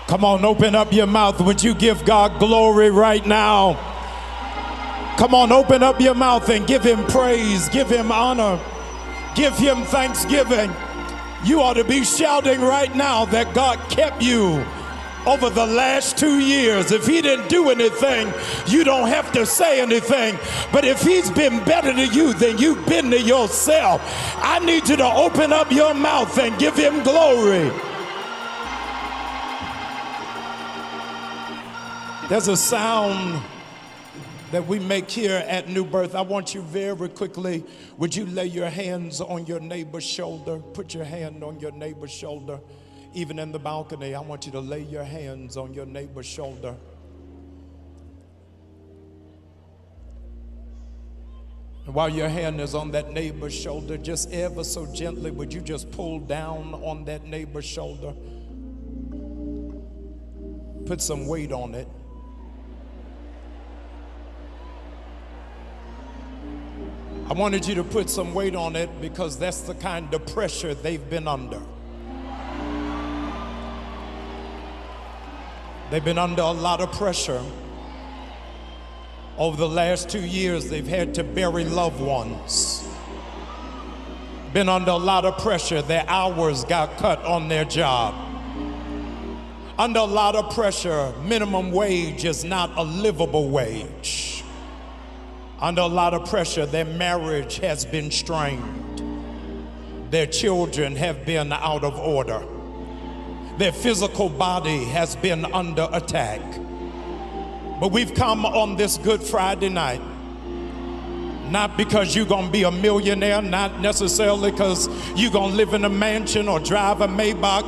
Come on, open up your mouth. Would you give God glory right now? Come on, open up your mouth and give him praise, give him honor, give him thanksgiving. You ought to be shouting right now that God kept you over the last 2 years. If he didn't do anything, you don't have to say anything. But if he's been better to you than you've been to yourself, I need you to open up your mouth and give him glory. There's a sound that we make here at New Birth. I want you very quickly, would you lay your hands on your neighbor's shoulder? Put your hand on your neighbor's shoulder. Even in the balcony, I want you to lay your hands on your neighbor's shoulder. And while your hand is on that neighbor's shoulder, just ever so gently, would you just pull down on that neighbor's shoulder? Put some weight on it. I wanted you to put some weight on it because that's the kind of pressure they've been under. They've been under a lot of pressure. Over the last 2 years, they've had to bury loved ones. Been under a lot of pressure. Their hours got cut on their job. Under a lot of pressure, minimum wage is not a livable wage. Under a lot of pressure, their marriage has been strained. Their children have been out of order. Their physical body has been under attack. But we've come on this Good Friday night, not because you're gonna be a millionaire, not necessarily because you're gonna live in a mansion or drive a Maybach,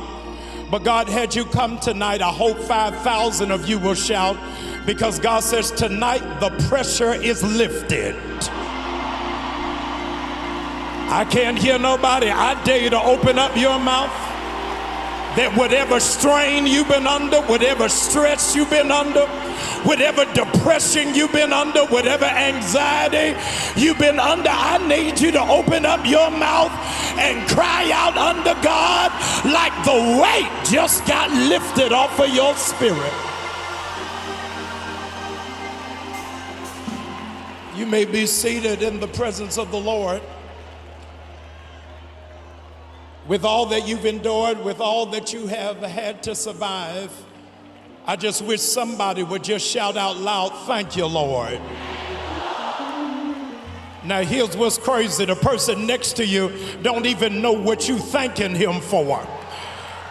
but God had you come tonight. I hope 5,000 of you will shout, because God says tonight the pressure is lifted. I can't hear nobody. I dare you to open up your mouth. That whatever strain you've been under, whatever stress you've been under, whatever depression you've been under, whatever anxiety you've been under, I need you to open up your mouth and cry out under God like the weight just got lifted off of your spirit. You may be seated in the presence of the Lord. With all that you've endured, with all that you have had to survive, I just wish somebody would just shout out loud, "Thank you, Lord." Now here's what's crazy. The person next to you don't even know what you're thanking him for.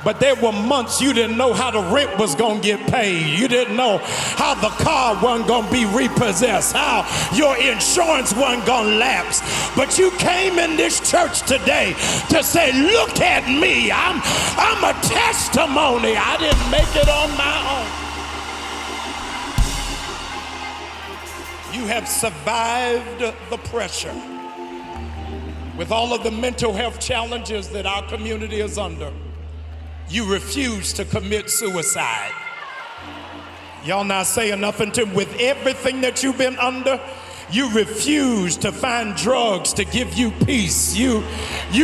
But there were months you didn't know how the rent was gonna get paid. You didn't know how the car wasn't gonna be repossessed, how your insurance wasn't gonna lapse. But you came in this church today to say, look at me, I'm a testimony. I didn't make it on my own. You have survived the pressure. With all of the mental health challenges that our community is under, you refuse to commit suicide. Y'all not saying nothing to me. With everything that you've been under, you refuse to find drugs to give you peace. You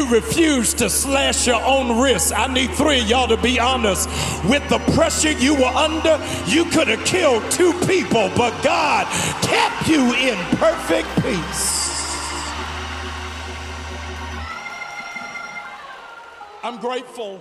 refuse to slash your own wrists. I need 3 of y'all to be honest. With the pressure you were under, you could have killed 2 people, but God kept you in perfect peace. I'm grateful